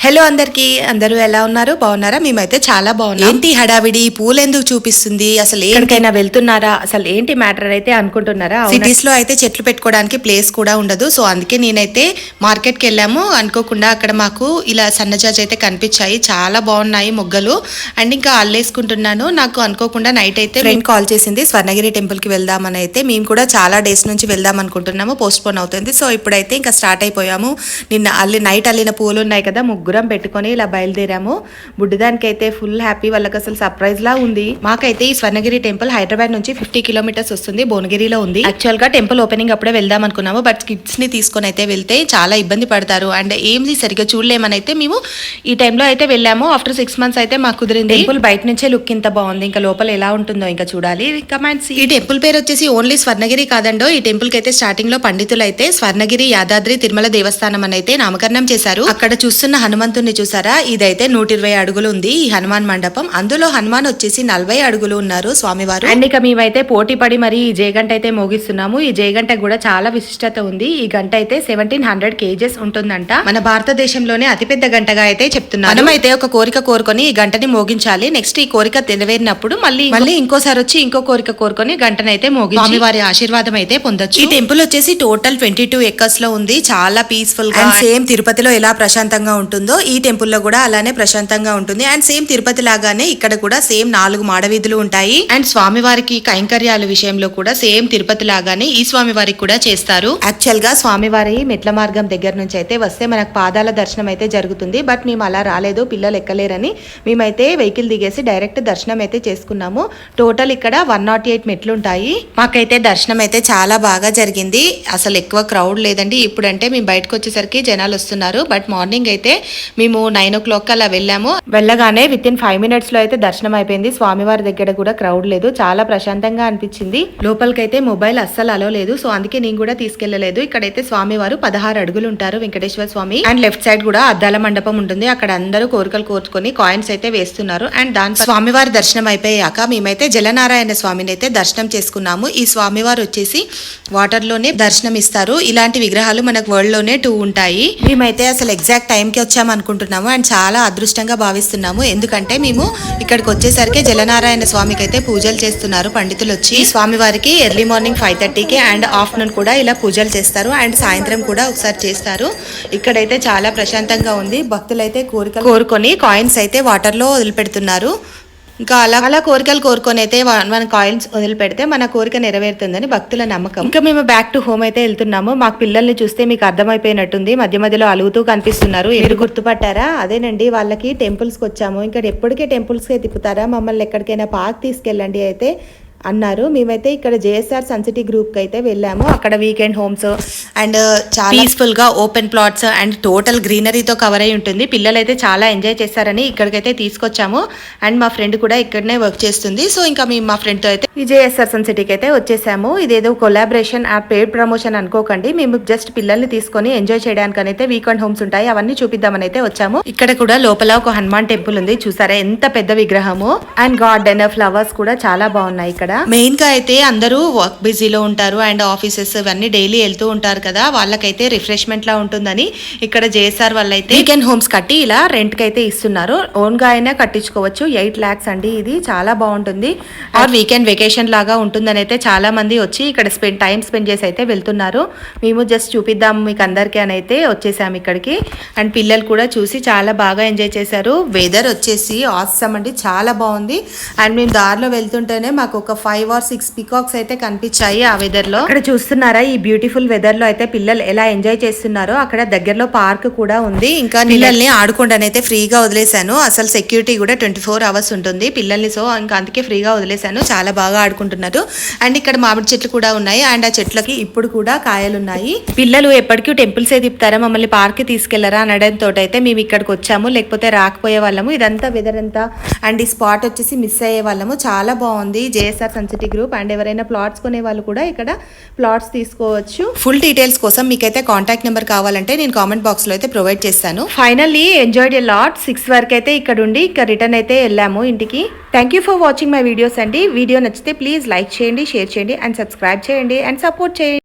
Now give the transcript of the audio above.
Hello అందరికి, అందరూ ఎలా ఉన్నారు? బాగున్నారా? మేమైతే చాలా బాగున్నాం. ఏంటి హడావిడి, పూలు ఎందుకు చూపిస్తుంది? అసలు ఎక్కడికైనా వెళ్తున్నారా? అసలు ఏంటి మ్యాటర్ అయితే అనుకుంటున్నారా? సిటీస్ లో అయితే చెట్లు పెట్టుకోవడానికి ప్లేస్ కూడా ఉండదు. సో అందుకే నేనైతే మార్కెట్ కి వెళ్ళాము. అనుకోకుండా అక్కడ మాకు ఇలా సన్నజాజి అయితే కనిపించాయి. చాలా బాగున్నాయి మొగ్గలు. అండ్ ఇంకా అల్లేసుకుంటున్నాను. నాకు అనుకోకుండా నైట్ అయితే ఫ్రెండ్ కాల్ చేసింది, స్వర్ణగిరి టెంపుల్ కి వెళ్దామని. అయితే మేము కూడా చాలా డేస్ నుంచి వెళ్దాం అనుకుంటున్నాము, పోస్ట్ పోన్ అవుతుంది. సో ఇప్పుడైతే ఇంకా స్టార్ట్ అయిపోయాము. నిన్న నైట్ అల్లిన పూలు ఉన్నాయి కదా, ముగ్గురం పెట్టుకొని ఇలా బయలుదేరాము. బుడ్డిదానికి అయితే ఫుల్ హ్యాపీ, వాళ్ళకి అసలు సర్ప్రైజ్ లా ఉంది. మాకైతే ఈ స్వర్ణగిరి టెంపుల్ హైదరాబాద్ నుంచి 50 కిలోమీటర్స్ వస్తుంది, భువనగిరిలో ఉంది. యాక్చువల్ గా టెంపుల్ ఓపెనింగ్ అప్పుడే వెళ్దాం అనుకున్నాము, బట్ కిడ్స్ ని తీసుకొని అయితే వెళ్తే చాలా ఇబ్బంది పడతారు అండ్ ఏమి సరిగ్గా చూడలేమని అయితే మేము ఈ టైంలో అయితే వెళ్ళాము. ఆఫ్టర్ 6 months అయితే మాకు కుదిరింది. టెంపుల్ బయట నుంచే లుక్ ఇంత బాగుంది, ఇంకా లోపల ఎలా ఉంటుందో ఇంకా చూడాలి. కమాండ్స్. ఈ టెంపుల్ పేరు వచ్చేసి ఓన్లీ స్వర్ణగిరి కాదండో. ఈ టెంపుల్ కి అయితే స్టార్టింగ్ లో పండితులు అయితే స్వర్ణగిరి యాదాద్రి తిరుమల దేవస్థానం అని అయితే నామకరణం చేశారు. అక్కడ చూస్తున్న హనుమంతుడిని చూసారా? ఇదైతే 120 అడుగులు ఉంది ఈ హనుమాన్ మండపం. అందులో హనుమాన్ వచ్చేసి 40 అడుగులు ఉన్నారు స్వామివారు. అండ్ ఇక మేమైతే పోటీ పడి మరి ఈ జయగంట అయితే మోగిస్తున్నాము. ఈ జయగంట కూడా చాలా విశిష్టత ఉంది. ఈ గంట అయితే 1700 kgs ఉంటుందంట. మన భారతదేశంలోనే అతిపెద్ద గంటగా అయితే చెప్తున్నారు. మనమైతే ఒక కోరిక కోరుకొని ఈ గంటని మోగించాలి. నెక్స్ట్ ఈ కోరిక నెరవేరినప్పుడు మళ్ళీ ఇంకోసారి వచ్చి ఇంకో కోరిక కోరుకొని గంటనైతే మోగించి స్వామివారి ఆశీర్వాదం అయితే పొందొచ్చు. ఈ టెంపుల్ వచ్చేసి టోటల్ 22 acres లో ఉంది. చాలా పీస్ఫుల్ గా, సేమ్ తిరుపతిలో ఎలా ప్రశాంతంగా ఉంటుందో ఈ టెంపుల్ లో కూడా అలానే ప్రశాంతంగా ఉంటుంది. అండ్ సేమ్ తిరుపతి లాగానే ఇక్కడ కూడా సేమ్ 4 మాడవీధులు ఉంటాయి. అండ్ స్వామివారికి కైంకర్యాల విషయంలో కూడా సేమ్ తిరుపతి లాగానే ఈ స్వామివారికి కూడా చేస్తారు. యాక్చువల్ గా స్వామివారి మెట్ల మార్గం దగ్గర నుంచి అయితే వస్తే మనకు పాదాల దర్శనం అయితే జరుగుతుంది. బట్ మేము అలా రాలేదు, పిల్లలు ఎక్కలేరని మేమైతే వెహికల్ దిగేసి డైరెక్ట్ దర్శనం అయితే చేసుకున్నాము. టోటల్ ఇక్కడ 108 మెట్లు ఉంటాయి. మాకైతే దర్శనం అయితే చాలా బాగా జరిగింది. అసలు ఎక్కువ క్రౌడ్ లేదండి. ఇప్పుడంటే మేము బయటకు వచ్చేసరికి జనాలు వస్తున్నారు. బట్ మార్నింగ్ అయితే మేము 9 o'clock అలా వెళ్ళాము. వెళ్ళగానే విత్ ఇన్ 5 minutes లో అయితే దర్శనం అయిపోయింది. స్వామివారి దగ్గర కూడా క్రౌడ్ లేదు, చాలా ప్రశాంతంగా అనిపించింది. లోపలికైతే మొబైల్ అస్సలు అలో లేదు, సో అందుకే నేను కూడా తీసుకెళ్లలేదు. ఇక్కడైతే స్వామివారు 16 అడుగులు ఉంటారు, వెంకటేశ్వర స్వామి. అండ్ లెఫ్ట్ సైడ్ కూడా అద్దాల మండపం ఉంటుంది. అక్కడ అందరూ కోరికలు కోరుకొని కాయిన్స్ అయితే వేస్తున్నారు. అండ్ దాని స్వామివారి దర్శనం అయిపోయాక మేమైతే జలనారాయణ స్వామిని అయితే దర్శనం చేసుకున్నాము. ఈ స్వామివారు వచ్చేసి వాటర్ లోనే దర్శనం ఇస్తారు. ఇలాంటి విగ్రహాలు మనకు వరల్డ్ లోనే 2 ఉంటాయి. మేమైతే అసలు ఎగ్జాక్ట్ టైం కి వచ్చాము అనుకుంటున్నాము అండ్ చాలా అదృష్టంగా భావిస్తున్నాము. ఎందుకంటే మేము ఇక్కడికి వచ్చేసరికి జలనారాయణ స్వామికి అయితే పూజలు చేస్తున్నారు పండితులు వచ్చి. స్వామివారికి ఎర్లీ మార్నింగ్ 5:30కి అండ్ ఆఫ్టర్నూన్ కూడా ఇలా పూజలు చేస్తారు. అండ్ సాయంత్రం కూడా ఒకసారి చేస్తారు. ఇక్కడైతే చాలా ప్రశాంతంగా ఉంది. భక్తులు అయితే కోరికలు కోరుకొని కాయిన్స్ అయితే వాటర్ లో వదిలిపెడుతున్నారు. ఇంకా అలా కోరికలు కోరుకొని అయితే మన కాయిన్స్ వదిలిపెడితే మన కోరిక నెరవేరుతుందని భక్తుల నమ్మకం. ఇంకా మేము బ్యాక్ టు హోమ్ అయితే వెళ్తున్నాము. మాకు పిల్లల్ని చూస్తే మీకు అర్థమైపోయినట్టుంది, మధ్య మధ్యలో అలుగుతూ కనిపిస్తున్నారు. మీరు గుర్తుపట్టారా? అదేనండి, వాళ్ళకి టెంపుల్స్కి వచ్చాము. ఇంకా ఎప్పటికే టెంపుల్స్కే తిప్పుతారా, మమ్మల్ని ఎక్కడికైనా పార్క్ తీసుకెళ్ళండి అయితే అన్నారు. మేమైతే ఇక్కడ జేఎస్ఆర్ సన్సిటీ గ్రూప్ కి అయితే వెళ్ళాము. అక్కడ వీకెండ్ హోమ్స్ అండ్ చాలా పీస్ఫుల్ గా ఓపెన్ ప్లాట్స్ అండ్ టోటల్ గ్రీనరీతో కవర్ అయి ఉంటుంది. పిల్లలు అయితే చాలా ఎంజాయ్ చేస్తారని ఇక్కడికైతే తీసుకొచ్చాము. అండ్ మా ఫ్రెండ్ కూడా ఇక్కడనే వర్క్ చేస్తుంది. సో ఇంకా మేము మా ఫ్రెండ్ తో అయితే ఈ జేఎస్ఆర్ సన్సిటీకి అయితే వచ్చేసాము. ఇదేదో కొలాబరేషన్ ఆ పేడ్ ప్రమోషన్ అనుకోకండి. మేము జస్ట్ పిల్లల్ని తీసుకొని ఎంజాయ్ చేయడానికి అయితే వీకెండ్ హోమ్స్ ఉంటాయి, అవన్నీ చూపిద్దామని అయితే వచ్చాము. ఇక్కడ కూడా లోపల ఒక హనుమాన్ టెంపుల్ ఉంది, చూసారా ఎంత పెద్ద విగ్రహము. అండ్ గార్డెన్ ఫ్లవర్స్ కూడా చాలా బాగున్నాయి. ఇక్కడ మెయిన్ గా అయితే అందరూ వర్క్ బిజీలో ఉంటారు అండ్ ఆఫీసెస్ ఇవన్నీ డైలీ వెళ్తూ ఉంటారు కదా, వాళ్ళకైతే రిఫ్రెష్మెంట్ లా ఉంటుందని ఇక్కడ జేఎస్ఆర్ వాళ్ళైతే వీకెండ్ హోమ్స్ కట్టి ఇలా రెంట్ కి అయితే ఇస్తున్నారు. ఓన్ గా అయినా కట్టించుకోవచ్చు. 8 lakhs అండి, ఇది చాలా బాగుంటుంది. ఆర్ వీకెండ్ వెకేషన్ లాగా ఉంటుందని అయితే చాలా మంది వచ్చి ఇక్కడ టైం స్పెండ్ చేసి అయితే వెళ్తున్నారు. మేము జస్ట్ చూపిద్దాం మీకు అందరికీ అని అయితే వచ్చేసాము ఇక్కడికి. అండ్ పిల్లలు కూడా చూసి చాలా బాగా ఎంజాయ్ చేశారు. వెదర్ వచ్చేసి ఆసమ్ అండి, చాలా బాగుంది. అండ్ మేము దారిలో వెళ్తుంటేనే మాకు ఒక 5 or 6 పికాక్స్ అయితే కనిపించాయి ఆ వెదర్ లో. ఇక్కడ చూస్తున్నారా, ఈ బ్యూటిఫుల్ వెదర్ లో అయితే పిల్లలు ఎలా ఎంజాయ్ చేస్తున్నారో. అక్కడ దగ్గరలో పార్క్ కూడా ఉంది. ఇంకా పిల్లల్ని ఆడుకోండి అయితే ఫ్రీగా వదిలేశాను. అసలు సెక్యూరిటీ కూడా 24 hours ఉంటుంది పిల్లల్ని, సో ఇంకా అందుకే ఫ్రీగా వదిలేశాను. చాలా బాగా ఆడుకుంటున్నారు. అండ్ ఇక్కడ మామిడి చెట్లు కూడా ఉన్నాయి అండ్ ఆ చెట్లకి ఇప్పుడు కూడా కాయలు ఉన్నాయి. పిల్లలు ఎప్పటికీ టెంపుల్స్ ఏ తిప్పుతారా, మమ్మల్ని పార్క్ తీసుకెళ్లరా అనడంతో అయితే మేము ఇక్కడికి వచ్చాము, లేకపోతే రాకపోయే వాళ్ళము. ఇదంతా వెదర్ అంతా అండ్ ఈ స్పాట్ వచ్చేసి మిస్ అయ్యే వాళ్ళము. చాలా బాగుంది జేఎస్ఆర్ సన్సిటీ గ్రూప్. అండ్ ఎవరైనా ప్లాట్స్ కొనే వాళ్ళు కూడా ఇక్కడ ప్లాట్స్ తీసుకోవచ్చు. ఫుల్ డీటెయిల్స్ కోసం మీకైతే కాంటాక్ట్ నెంబర్ కావాలంటే నేను కామెంట్ బాక్స్ లో అయితే ప్రొవైడ్ చేస్తాను. Finally enjoyed a lot. 6 వరకు అయితే ఇక్కడ ఉండి ఇంకా రిటర్న్ అయితే వెళ్ళాము ఇంటికి. Thank you for watching my videos అండి. వీడియో నచ్చితే ప్లీజ్ లైక్ చేయండి, షేర్ చేయండి అండ్ సబ్స్క్రైబ్ చేయండి అండ్ సపోర్ట్ చేయండి.